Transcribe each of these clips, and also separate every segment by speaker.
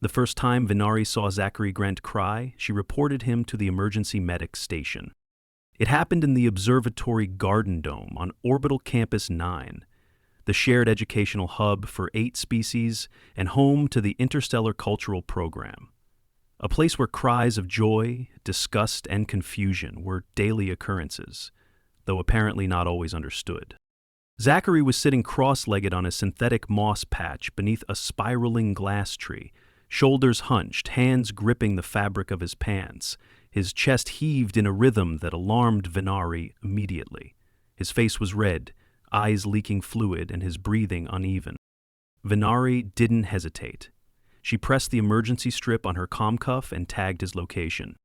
Speaker 1: The first time Vnari saw Zachary Grant cry, she reported him to the emergency medic station. It happened in the Observatory Garden Dome on Orbital Campus 9, the shared educational hub for 8 species and home to the Interstellar Cultural Program. A place where cries of joy, disgust, and confusion were daily occurrences, though apparently not always understood. Zachary was sitting cross-legged on a synthetic moss patch beneath a spiraling glass tree, shoulders hunched, hands gripping the fabric of his pants. His chest heaved in a rhythm that alarmed Vnari immediately. His face was red, eyes leaking fluid, and his breathing uneven. Vnari didn't hesitate. She pressed the emergency strip on her comm cuff and tagged his location.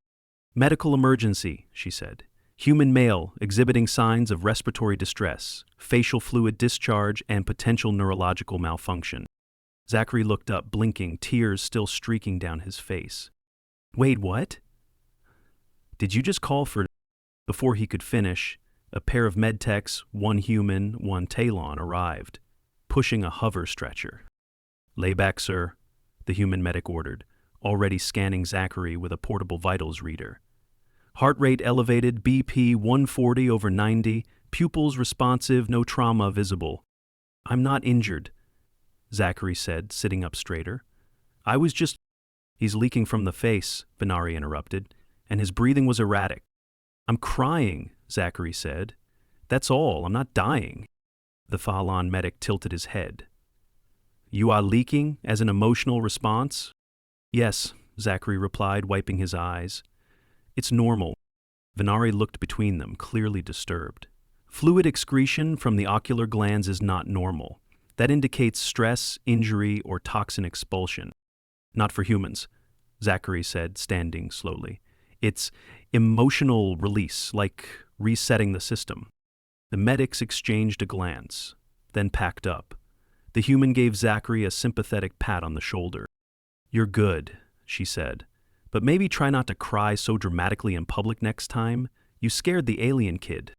Speaker 1: "Medical emergency," she said. "Human male exhibiting signs of respiratory distress, facial fluid discharge, and potential neurological malfunction." Zachary looked up, blinking, tears still streaking down his face. "Wait, what? Did you just call for—" Before he could finish, a pair of medtechs, one human, one Talon, arrived, pushing a hover stretcher. "Lay back, sir," the human medic ordered, already scanning Zachary with a portable vitals reader. "Heart rate elevated, BP 140/90, pupils responsive, no trauma visible." "I'm not injured," Zachary said, sitting up straighter. "I was just—" "He's leaking from the face," Vnari interrupted, "and his breathing was erratic." "I'm crying," Zachary said. "That's all, I'm not dying." The Falon medic tilted his head. "You are leaking as an emotional response?" "Yes," Zachary replied, wiping his eyes. "It's normal." Vnari looked between them, clearly disturbed. "Fluid excretion from the ocular glands is not normal. That indicates stress, injury, or toxin expulsion." "Not for humans," Zachary said, standing slowly. "It's emotional release, like resetting the system." The medics exchanged a glance, then packed up. The human gave Zachary a sympathetic pat on the shoulder. "You're good," she said. "But maybe try not to cry so dramatically in public next time. You scared the alien kid."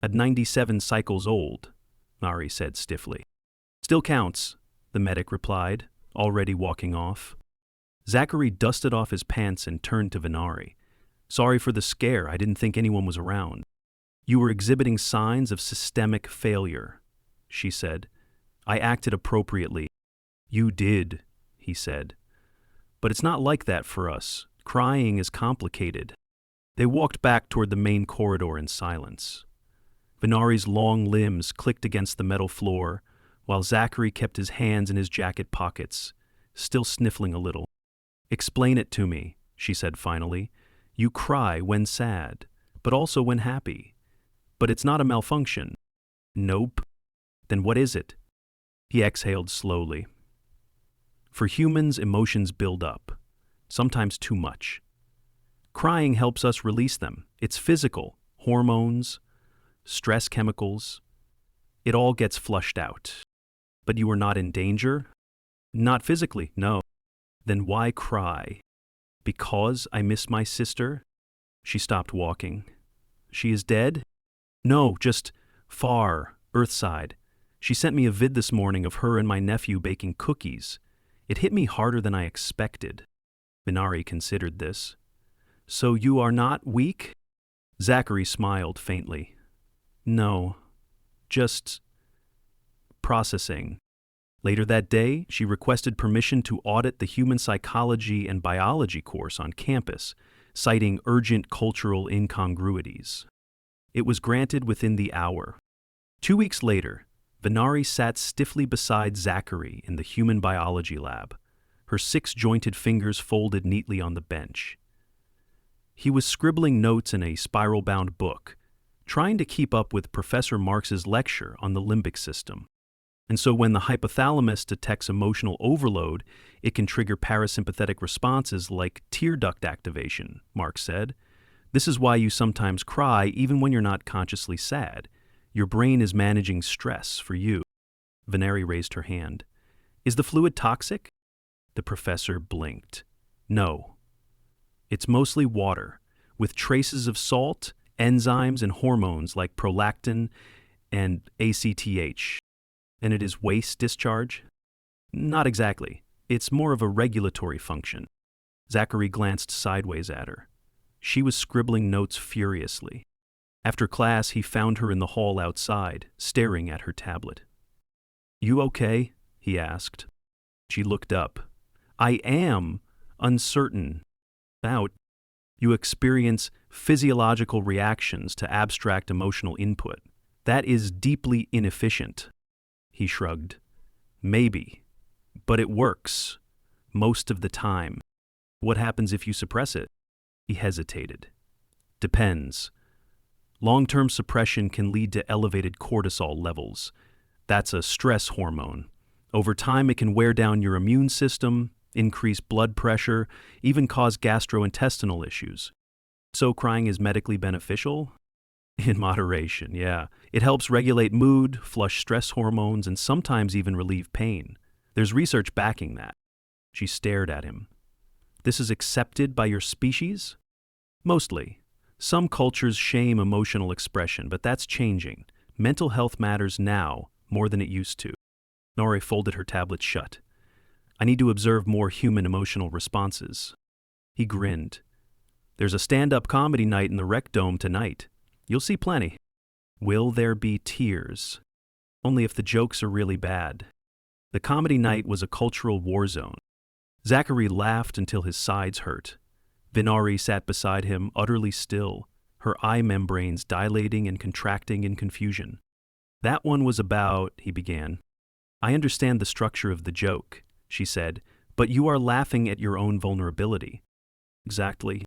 Speaker 1: "At 97 cycles old," Nari said stiffly. "Still counts," the medic replied, already walking off. Zachary dusted off his pants and turned to Vnari. "Sorry for the scare, I didn't think anyone was around." "You were exhibiting signs of systemic failure," she said. "I acted appropriately." "You did," he said. "But it's not like that for us. Crying is complicated." They walked back toward the main corridor in silence. Vnari's long limbs clicked against the metal floor, while Zachary kept his hands in his jacket pockets, still sniffling a little. "Explain it to me," she said finally. "You cry when sad, but also when happy. But it's not a malfunction." "Nope." "Then what is it?" He exhaled slowly. "For humans, emotions build up, sometimes too much. Crying helps us release them. It's physical, hormones, stress chemicals. It all gets flushed out." "But you are not in danger?" "Not physically, no." "Then why cry?" "Because I miss my sister." She stopped walking. "She is dead?" "No, just far, Earthside. She sent me a vid this morning of her and my nephew baking cookies. It hit me harder than I expected." Vnari considered this. "So you are not weak?" Zachary smiled faintly. "No, just processing." Later that day, she requested permission to audit the human psychology and biology course on campus, citing urgent cultural incongruities. It was granted within the hour. 2 weeks later, Vnari sat stiffly beside Zachary in the human biology lab, her 6-jointed fingers folded neatly on the bench. He was scribbling notes in a spiral-bound book, trying to keep up with Professor Marx's lecture on the limbic system. And so when the hypothalamus detects emotional overload, it can trigger parasympathetic responses like tear duct activation, Marx said. "This is why you sometimes cry even when you're not consciously sad. Your brain is managing stress for you." Vnari raised her hand. "Is the fluid toxic?" The professor blinked. "No. It's mostly water, with traces of salt, enzymes, and hormones like prolactin and ACTH. "And it is waste discharge?" "Not exactly. It's more of a regulatory function. Zachary glanced sideways at her. She was scribbling notes furiously. After class, he found her in the hall outside, staring at her tablet. "You okay?" he asked. She looked up. "I am uncertain about." "You experience physiological reactions to abstract emotional input. That is deeply inefficient." He shrugged. "Maybe, but it works. Most of the time. What happens if you suppress it?" He hesitated. "Depends. Long-term suppression can lead to elevated cortisol levels. That's a stress hormone. Over time, it can wear down your immune system, increase blood pressure, even cause gastrointestinal issues. So crying is medically beneficial? In moderation, yeah. It helps regulate mood, flush stress hormones, and sometimes even relieve pain. There's research backing that." She stared at him. "This is accepted by your species?" "Mostly. Some cultures shame emotional expression, but that's changing. Mental health matters now more than it used to." Vnari folded her tablet shut. "I need to observe more human emotional responses." He grinned. "There's a stand-up comedy night in the Rec Dome tonight. You'll see plenty." "Will there be tears?" "Only if the jokes are really bad." The comedy night was a cultural war zone. Zachary laughed until his sides hurt. Vnari sat beside him, utterly still, her eye membranes dilating and contracting in confusion. "That one was about," he began. "I understand the structure of the joke," she said, "but you are laughing at your own vulnerability." "Exactly.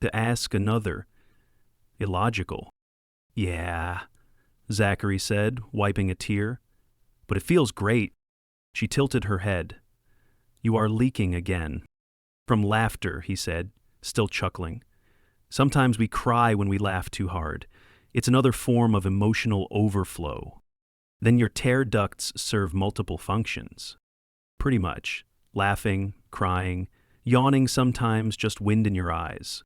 Speaker 1: To ask another. Illogical." "Yeah," Zachary said, wiping a tear. "But it feels great." She tilted her head. "You are leaking again." "From laughter," he said, still chuckling. "Sometimes we cry when we laugh too hard. It's another form of emotional overflow. Then your tear ducts serve multiple functions." "Pretty much. Laughing, crying, yawning sometimes, just wind in your eyes."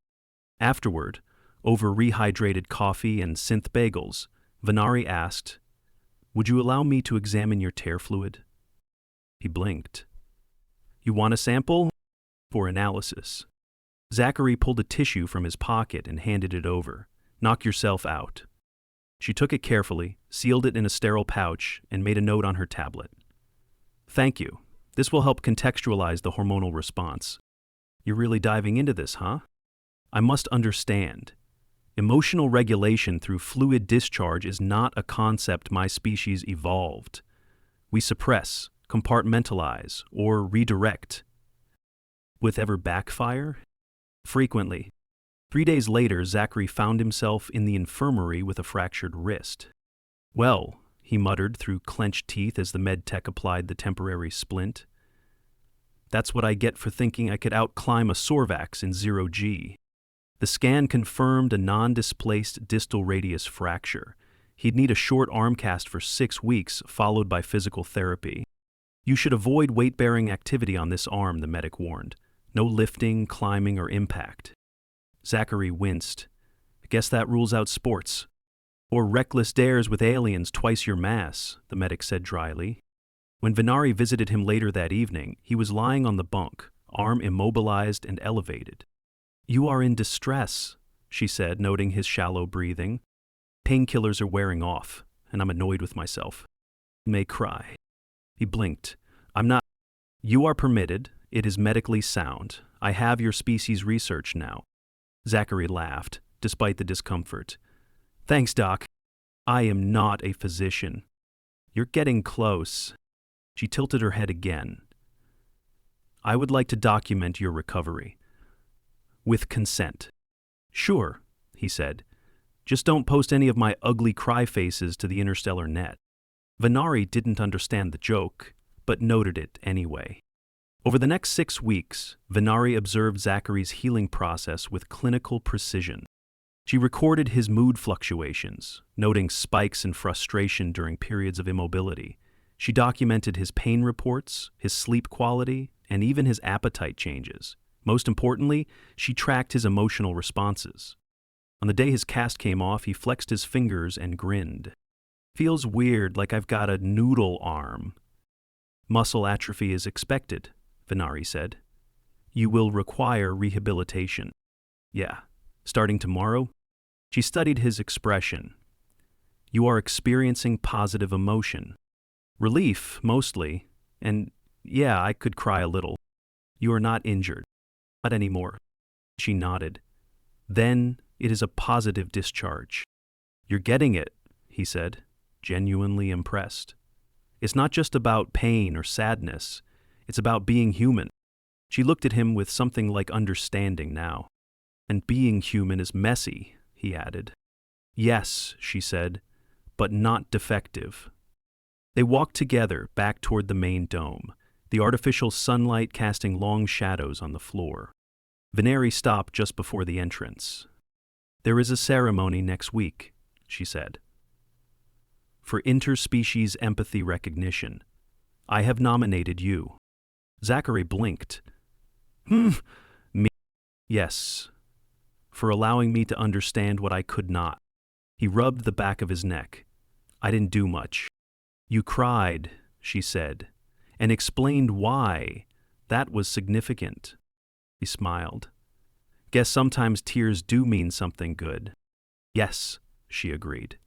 Speaker 1: Afterward, over rehydrated coffee and synth bagels, Vnari asked, "Would you allow me to examine your tear fluid?" He blinked. "You want a sample?" "For analysis." Zachary pulled a tissue from his pocket and handed it over. "Knock yourself out." She took it carefully, sealed it in a sterile pouch, and made a note on her tablet. "Thank you. This will help contextualize the hormonal response." "You're really diving into this, huh?" "I must understand. Emotional regulation through fluid discharge is not a concept my species evolved. We suppress, compartmentalize, or redirect." "With ever backfire?" "Frequently." 3 days later, Zachary found himself in the infirmary with a fractured wrist. "Well," he muttered through clenched teeth as the med tech applied the temporary splint. "That's what I get for thinking I could outclimb a Sorvax in 0G. The scan confirmed a non-displaced distal radius fracture. He'd need a short arm cast for 6 weeks, followed by physical therapy. "You should avoid weight-bearing activity on this arm," the medic warned. "No lifting, climbing, or impact." Zachary winced. "I guess that rules out sports." "Or reckless dares with aliens twice your mass," the medic said dryly. When Vnari visited him later that evening, he was lying on the bunk, arm immobilized and elevated. "You are in distress," she said, noting his shallow breathing. "Painkillers are wearing off, and I'm annoyed with myself. May cry." He blinked. "I'm not." "You are permitted. It is medically sound. I have your species research now." Zachary laughed, despite the discomfort. "Thanks, Doc. I am not a physician." "You're getting close." She tilted her head again. "I would like to document your recovery. With consent." "Sure," he said. "Just don't post any of my ugly cry faces to the interstellar net." Vnari didn't understand the joke, but noted it anyway. Over the next 6 weeks, Vnari observed Zachary's healing process with clinical precision. She recorded his mood fluctuations, noting spikes in frustration during periods of immobility. She documented his pain reports, his sleep quality, and even his appetite changes. Most importantly, she tracked his emotional responses. On the day his cast came off, he flexed his fingers and grinned. "Feels weird, like I've got a noodle arm." "Muscle atrophy is expected," Vnari said. You will require rehabilitation. Yeah, starting tomorrow? She studied his expression. You are experiencing positive emotion. Relief, mostly, and yeah, I could cry a little. You are not injured. Not anymore. She nodded. Then it is a positive discharge. You're getting it, he said, genuinely impressed. It's not just about pain or sadness. It's about being human. She looked at him with something like understanding now. And being human is messy, he added. Yes, she said, but not defective. They walked together back toward the main dome, the artificial sunlight casting long shadows on the floor. Vnari stopped just before the entrance. There is a ceremony next week, she said. For interspecies empathy recognition. I have nominated you. Zachary blinked. Me? Yes. For allowing me to understand what I could not. He rubbed the back of his neck. I didn't do much. You cried, she said, and explained why. That was significant. He smiled. Guess sometimes tears do mean something good. Yes, she agreed.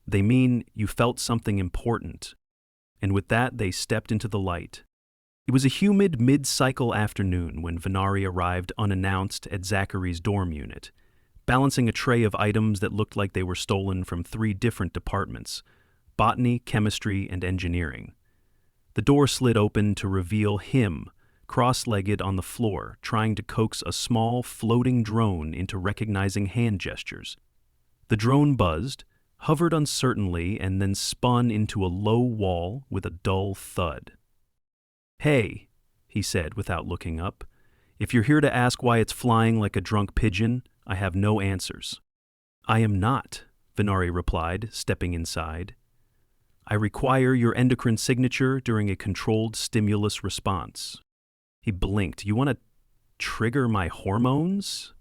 Speaker 1: They mean you felt something important. And with that, they stepped into the light. It was a humid mid-cycle afternoon when Vnari arrived unannounced at Zachary's dorm unit, balancing a tray of items that looked like they were stolen from 3 different departments: botany, chemistry, and engineering. The door slid open to reveal him, cross-legged on the floor, trying to coax a small, floating drone into recognizing hand gestures. The drone buzzed, hovered uncertainly, and then spun into a low wall with a dull thud. Hey, he said without looking up. If you're here to ask why it's flying like a drunk pigeon, I have no answers. I am not, Vnari replied, stepping inside. I require your endocrine signature during a controlled stimulus response. He blinked. You want to trigger my hormones?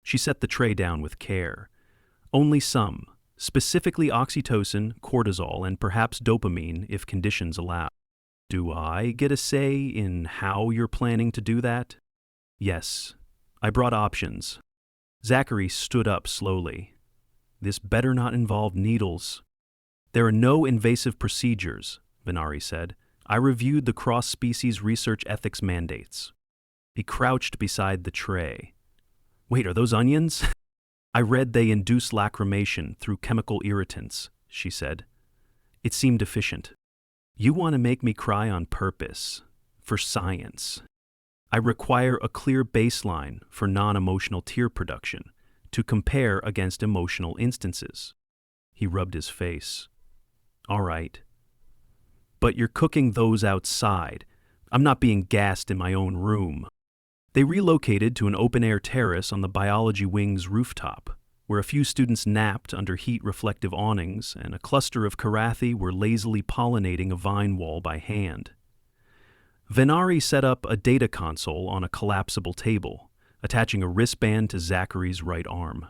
Speaker 1: She set the tray down with care. Only some, specifically oxytocin, cortisol, and perhaps dopamine if conditions allow. Do I get a say in how you're planning to do that? Yes. I brought options. Zachary stood up slowly. This better not involve needles. There are no invasive procedures, Vnari said. I reviewed the cross-species research ethics mandates. He crouched beside the tray. Wait, are those onions? I read they induce lacrimation through chemical irritants, she said. It seemed efficient. You want to make me cry on purpose, for science. I require a clear baseline for non-emotional tear production to compare against emotional instances. He rubbed his face. All right. But you're cooking those outside. I'm not being gassed in my own room. They relocated to an open-air terrace on the biology wing's rooftop, where a few students napped under heat-reflective awnings and a cluster of carathi were lazily pollinating a vine wall by hand. Vnari set up a data console on a collapsible table, attaching a wristband to Zachary's right arm.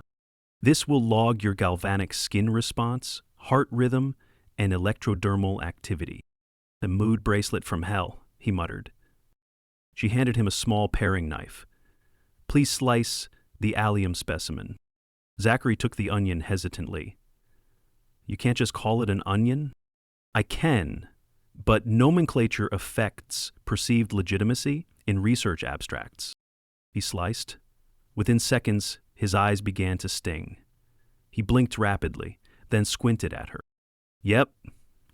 Speaker 1: This will log your galvanic skin response, heart rhythm, and electrodermal activity. The mood bracelet from hell, he muttered. She handed him a small paring knife. Please slice the allium specimen. Zachary took the onion hesitantly. You can't just call it an onion? I can, but nomenclature affects perceived legitimacy in research abstracts. He sliced. Within seconds, his eyes began to sting. He blinked rapidly, then squinted at her. Yep,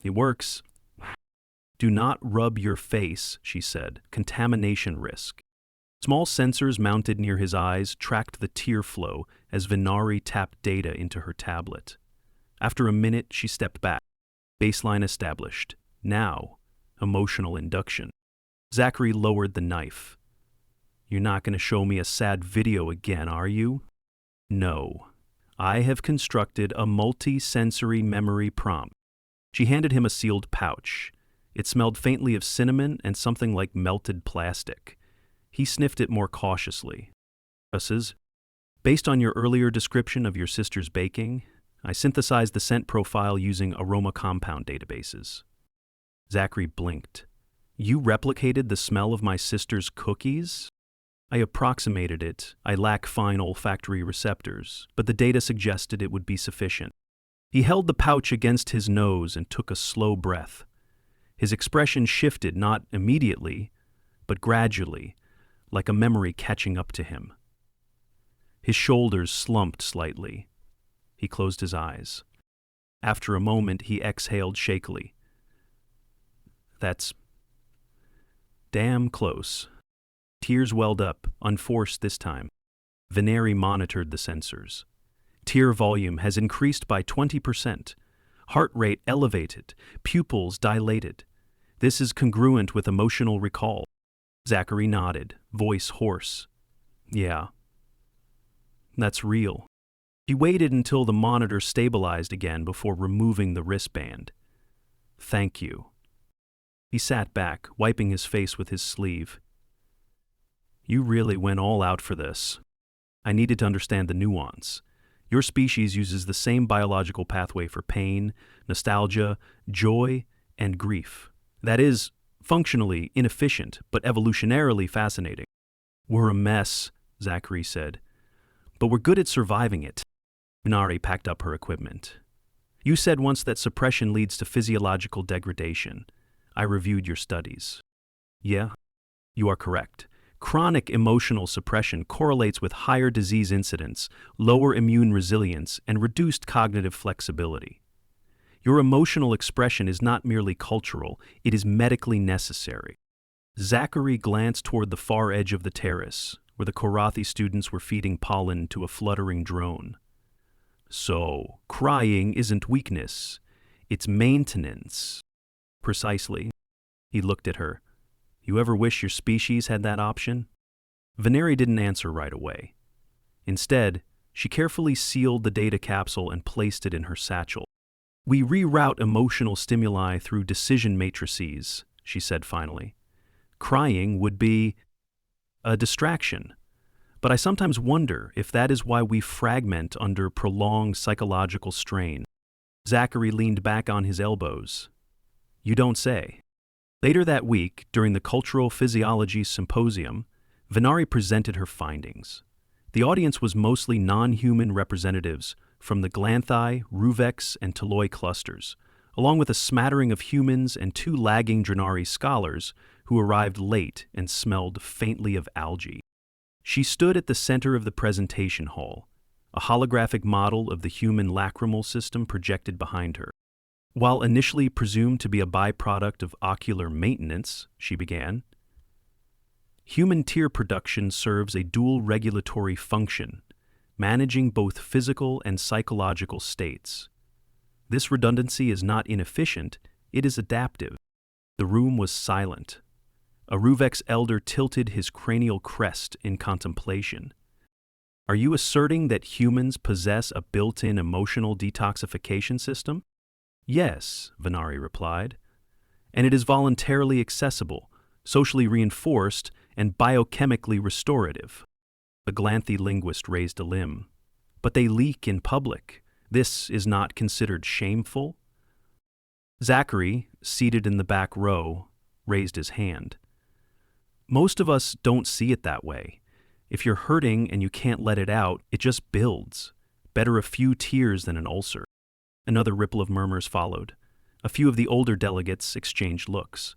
Speaker 1: it works. Do not rub your face, she said. Contamination risk. Small sensors mounted near his eyes tracked the tear flow as Vnari tapped data into her tablet. After a minute, she stepped back. Baseline established. Now, emotional induction. Zachary lowered the knife. You're not going to show me a sad video again, are you? No. I have constructed a multi-sensory memory prompt. She handed him a sealed pouch. It smelled faintly of cinnamon and something like melted plastic. He sniffed it more cautiously. Based on your earlier description of your sister's baking, I synthesized the scent profile using aroma compound databases. Zachary blinked. You replicated the smell of my sister's cookies? I approximated it. I lack fine olfactory receptors, but the data suggested it would be sufficient. He held the pouch against his nose and took a slow breath. His expression shifted not immediately, but gradually, like a memory catching up to him. His shoulders slumped slightly. He closed his eyes. After a moment, he exhaled shakily. That's damn close. Tears welled up, unforced this time. Vnari monitored the sensors. Tear volume has increased by 20%. Heart rate elevated, pupils dilated. This is congruent with emotional recall. Zachary nodded, voice hoarse. Yeah. That's real. He waited until the monitor stabilized again before removing the wristband. Thank you. He sat back, wiping his face with his sleeve. You really went all out for this. I needed to understand the nuance. Your species uses the same biological pathway for pain, nostalgia, joy, and grief. That is, functionally inefficient, but evolutionarily fascinating. We're a mess, Zachary said. But we're good at surviving it. Vnari packed up her equipment. You said once that suppression leads to physiological degradation. I reviewed your studies. Yeah, you are correct. Chronic emotional suppression correlates with higher disease incidence, lower immune resilience, and reduced cognitive flexibility. Your emotional expression is not merely cultural, it is medically necessary. Zachary glanced toward the far edge of the terrace, where the Korathi students were feeding pollen to a fluttering drone. So, crying isn't weakness, it's maintenance. Precisely. He looked at her. You ever wish your species had that option? Vnari didn't answer right away. Instead, she carefully sealed the data capsule and placed it in her satchel. We reroute emotional stimuli through decision matrices, she said finally. Crying would be a distraction, but I sometimes wonder if that is why we fragment under prolonged psychological strain. Zachary leaned back on his elbows. You don't say. Later that week, during the Cultural Physiology Symposium, Vnari presented her findings. The audience was mostly non-human representatives from the Glanthi, Ruvex, and Toloi clusters, along with a smattering of humans and 2 lagging Drenari scholars who arrived late and smelled faintly of algae. She stood at the center of the presentation hall, a holographic model of the human lacrimal system projected behind her. While initially presumed to be a byproduct of ocular maintenance, she began, human tear production serves a dual regulatory function, managing both physical and psychological states. This redundancy is not inefficient, it is adaptive. The room was silent. A Ruvex elder tilted his cranial crest in contemplation. Are you asserting that humans possess a built-in emotional detoxification system? Yes, Vnari replied. And it is voluntarily accessible, socially reinforced, and biochemically restorative. The Glanthi linguist raised a limb. But they leak in public. This is not considered shameful? Zachary, seated in the back row, raised his hand. Most of us don't see it that way. If you're hurting and you can't let it out, it just builds. Better a few tears than an ulcer. Another ripple of murmurs followed. A few of the older delegates exchanged looks.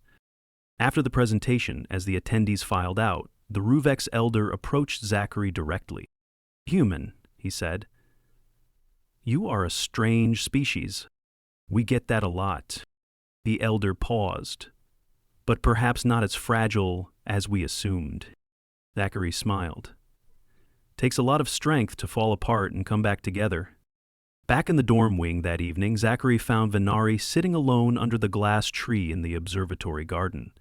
Speaker 1: After the presentation, as the attendees filed out, the Ruvex elder approached Zachary directly. Human, he said. You are a strange species. We get that a lot. The elder paused. But perhaps not as fragile as we assumed. Zachary smiled. Takes a lot of strength to fall apart and come back together. Back in the dorm wing that evening, Zachary found Vnari sitting alone under the glass tree in the observatory garden.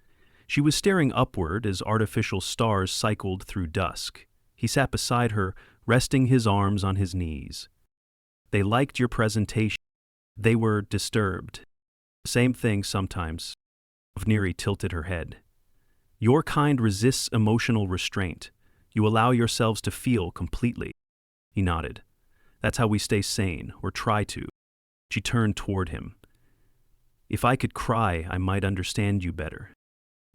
Speaker 1: She was staring upward as artificial stars cycled through dusk. He sat beside her, resting his arms on his knees. They liked your presentation. They were disturbed. Same thing sometimes. Vnari tilted her head. Your kind resists emotional restraint. You allow yourselves to feel completely. He nodded. That's how we stay sane, or try to. She turned toward him. If I could cry, I might understand you better.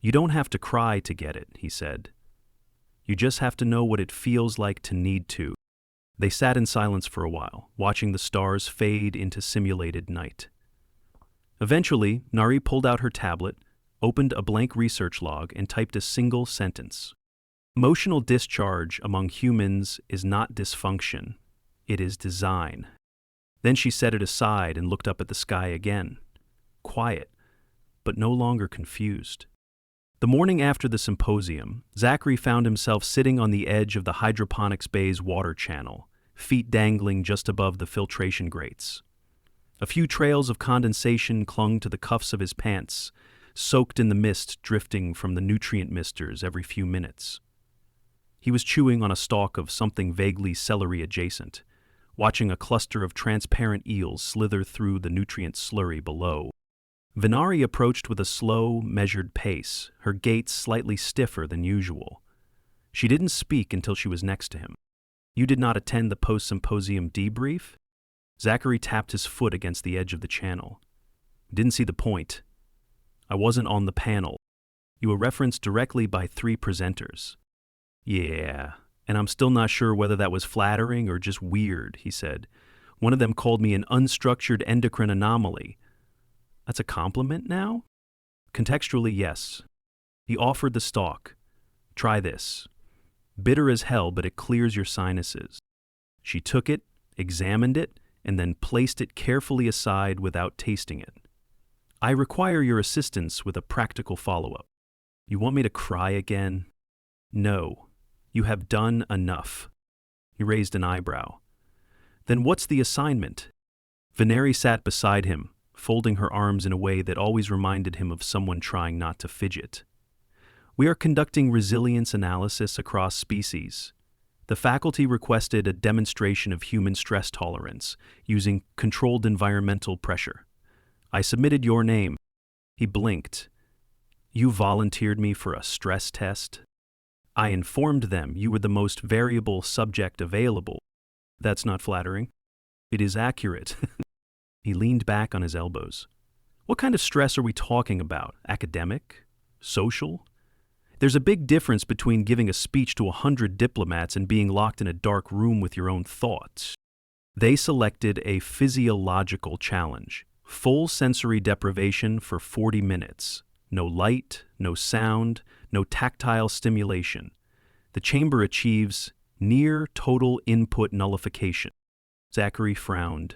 Speaker 1: You don't have to cry to get it, he said. You just have to know what it feels like to need to. They sat in silence for a while, watching the stars fade into simulated night. Eventually, Nari pulled out her tablet, opened a blank research log, and typed a single sentence. Emotional discharge among humans is not dysfunction. It is design. Then she set it aside and looked up at the sky again. Quiet, but no longer confused. The morning after the symposium, Zachary found himself sitting on the edge of the hydroponics bay's water channel, feet dangling just above the filtration grates. A few trails of condensation clung to the cuffs of his pants, soaked in the mist drifting from the nutrient misters every few minutes. He was chewing on a stalk of something vaguely celery-adjacent, watching a cluster of transparent eels slither through the nutrient slurry below. Vnari approached with a slow, measured pace, her gait slightly stiffer than usual. She didn't speak until she was next to him. You did not attend the post-symposium debrief? Zachary tapped his foot against the edge of the channel. Didn't see the point. I wasn't on the panel. You were referenced directly by 3 presenters. Yeah, and I'm still not sure whether that was flattering or just weird, he said. One of them called me an unstructured endocrine anomaly. That's a compliment now? Contextually, yes. He offered the stalk. Try this. Bitter as hell, but it clears your sinuses. She took it, examined it, and then placed it carefully aside without tasting it. I require your assistance with a practical follow-up. You want me to cry again? No. You have done enough. He raised an eyebrow. Then what's the assignment? Vnari sat beside him, folding her arms in a way that always reminded him of someone trying not to fidget. We are conducting resilience analysis across species. The faculty requested a demonstration of human stress tolerance using controlled environmental pressure. I submitted your name. He blinked. You volunteered me for a stress test? I informed them you were the most variable subject available. That's not flattering. It is accurate. He leaned back on his elbows. What kind of stress are we talking about? Academic? Social? There's a big difference between giving a speech to 100 diplomats and being locked in a dark room with your own thoughts. They selected a physiological challenge. Full sensory deprivation for 40 minutes. No light, no sound, no tactile stimulation. The chamber achieves near total input nullification. Zachary frowned.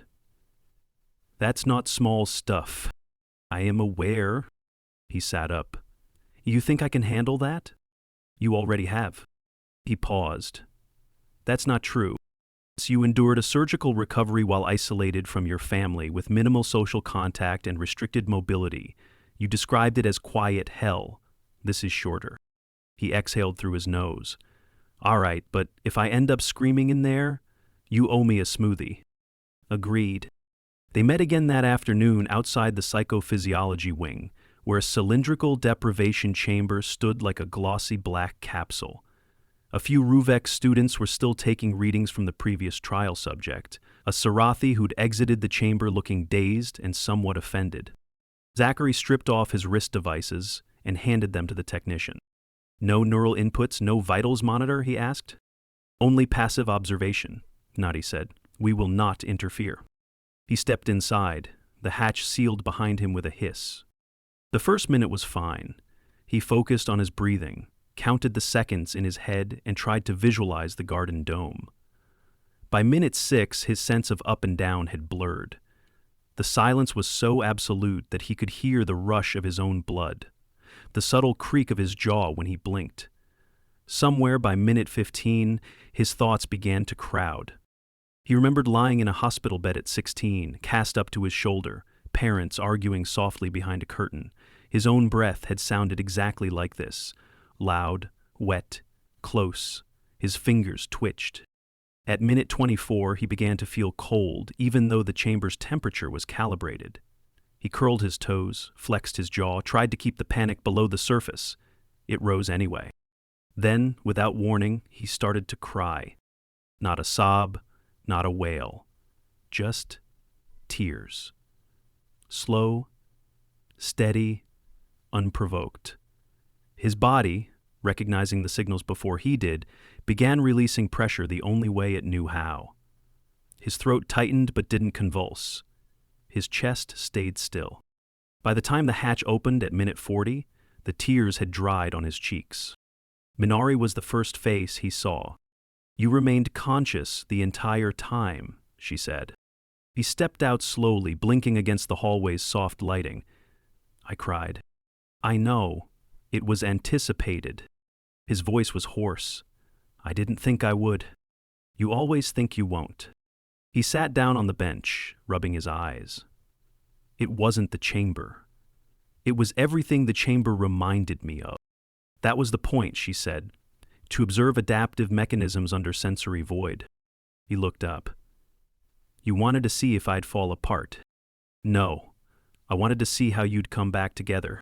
Speaker 1: That's not small stuff. I am aware. He sat up. You think I can handle that? You already have. He paused. That's not true. You endured a surgical recovery while isolated from your family with minimal social contact and restricted mobility. You described it as quiet hell. This is shorter. He exhaled through his nose. All right, but if I end up screaming in there, you owe me a smoothie. Agreed. They met again that afternoon outside the psychophysiology wing, where a cylindrical deprivation chamber stood like a glossy black capsule. A few RUVEX students were still taking readings from the previous trial subject, a Sarathi who'd exited the chamber looking dazed and somewhat offended. Zachary stripped off his wrist devices and handed them to the technician. No neural inputs, no vitals monitor, he asked. Only passive observation, Nadi said. We will not interfere. He stepped inside, the hatch sealed behind him with a hiss. The first minute was fine. He focused on his breathing, counted the seconds in his head, and tried to visualize the garden dome. By minute 6, his sense of up and down had blurred. The silence was so absolute that he could hear the rush of his own blood, the subtle creak of his jaw when he blinked. Somewhere by minute 15, his thoughts began to crowd. He remembered lying in a hospital bed at 16, cast up to his shoulder, parents arguing softly behind a curtain. His own breath had sounded exactly like this, loud, wet, close. His fingers twitched. At minute 24, he began to feel cold, even though the chamber's temperature was calibrated. He curled his toes, flexed his jaw, tried to keep the panic below the surface. It rose anyway. Then, without warning, he started to cry. Not a sob, not a wail. Just tears. Slow, steady, unprovoked. His body, recognizing the signals before he did, began releasing pressure the only way it knew how. His throat tightened but didn't convulse. His chest stayed still. By the time the hatch opened at minute 40, the tears had dried on his cheeks. Vnari was the first face he saw. "You remained conscious the entire time," she said. He stepped out slowly, blinking against the hallway's soft lighting. I cried. "I know. It was anticipated." His voice was hoarse. "I didn't think I would." "You always think you won't." He sat down on the bench, rubbing his eyes. It wasn't the chamber. It was everything the chamber reminded me of. "That was the point," she said, "to observe adaptive mechanisms under sensory void." He looked up. "You wanted to see if I'd fall apart." "No. I wanted to see how you'd come back together."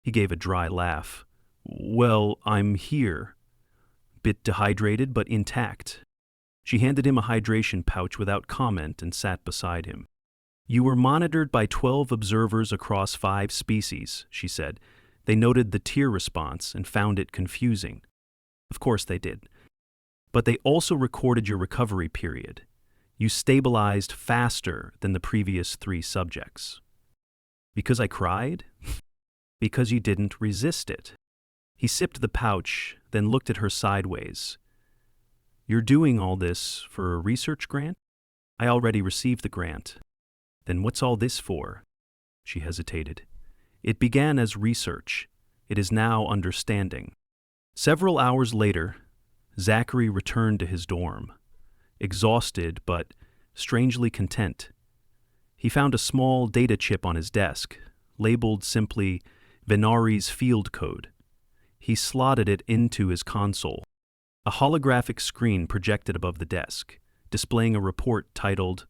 Speaker 1: He gave a dry laugh. "Well, I'm here. Bit dehydrated, but intact." She handed him a hydration pouch without comment and sat beside him. "You were monitored by 12 observers across 5 species," she said. "They noted the tear response and found it confusing." Of course they did. "But they also recorded your recovery period. You stabilized faster than the previous 3 subjects." "Because I cried?" "Because you didn't resist it." He sipped the pouch, then looked at her sideways. "You're doing all this for a research grant?" "I already received the grant." "Then what's all this for?" She hesitated. "It began as research. It is now understanding." Several hours later, Zachary returned to his dorm, exhausted but strangely content. He found a small data chip on his desk, labeled simply Vnari's field code. He slotted it into his console. A holographic screen projected above the desk, displaying a report titled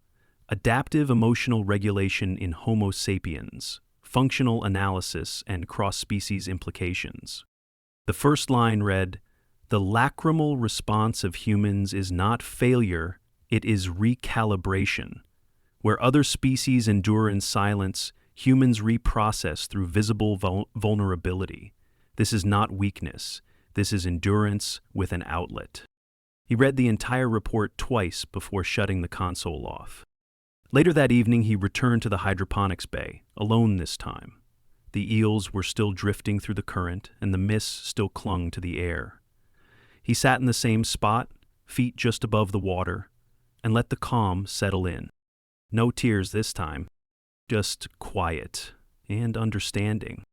Speaker 1: Adaptive Emotional Regulation in Homo Sapiens, Functional Analysis and Cross-Species Implications. The first line read, "The lacrimal response of humans is not failure, it is recalibration. Where other species endure in silence, humans reprocess through visible vulnerability. This is not weakness. This is endurance with an outlet." He read the entire report twice before shutting the console off. Later that evening, he returned to the hydroponics bay, alone this time. The eels were still drifting through the current, and the mist still clung to the air. He sat in the same spot, feet just above the water, and let the calm settle in. No tears this time, just quiet and understanding.